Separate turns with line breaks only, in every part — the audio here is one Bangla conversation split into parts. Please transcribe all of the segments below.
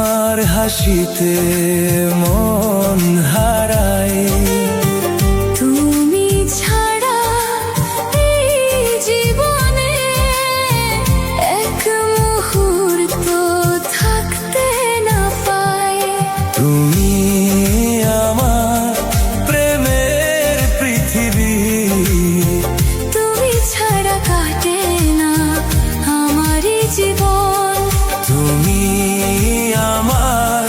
তোমার হাসিতে মন হারায়।
তুমি ছাড়া এই জীবনে এক মুহূর্ত থাকতে না পাই।
তুমি আমার প্রেমের পৃথিবী,
তুমি ছাড়া কাটে না আমারই জীবন।
তুমি আমার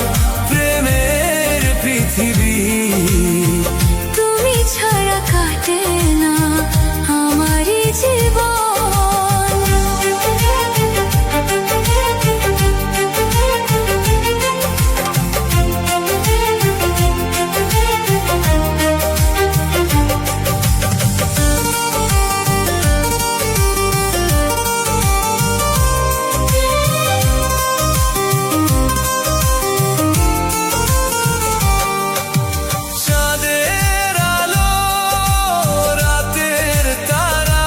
প্রেমের পৃথিবী,
তুমি ছাড়া কাটে না আমারই জীবন।
চাঁদের আলো রাতের তারা,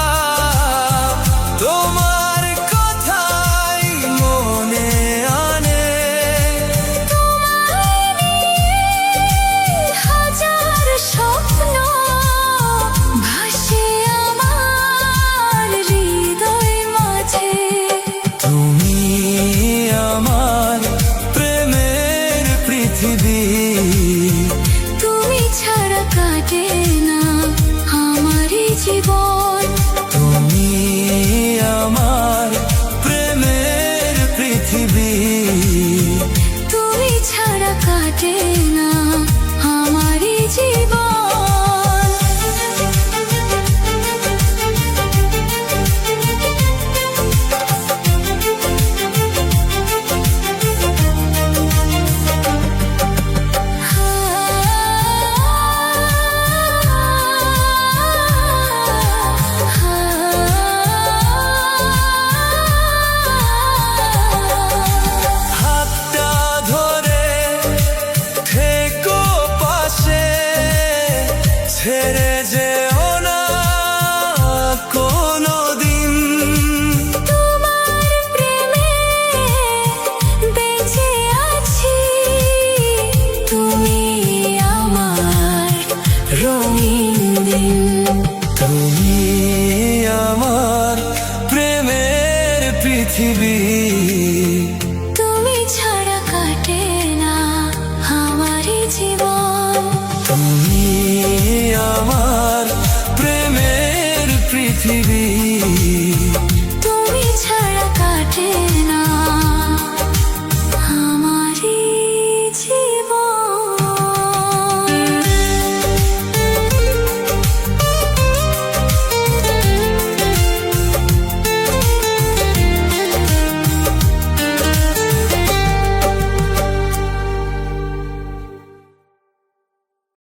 তোমার কথাই মনে আনে।
তোমায় নিয়ে হাজার স্বপ্ন ভাসে আমার হৃদয় মাঝে।
তুমি আমার প্রেমের পৃথিবী,
তুমি ছাড়া কাটে না আমারই জীবন।
তুমি আমার প্রেমের পৃথিবী,
তুমি ছাড়া কাটে না আমারই জীবন।
হাতটা ধরে থেকো পাশে, ছেড়ে যেও না কোনোদিন।
তোমার প্রেমে বেঁচে আছি, তুমি আমার রঙিন দিন।
তুমি আমার প্রেমের পৃথিবী,
তুমি ছাড়া কাটে না আমারই জীবন।
তুমি আমার প্রেমের পৃথিবী।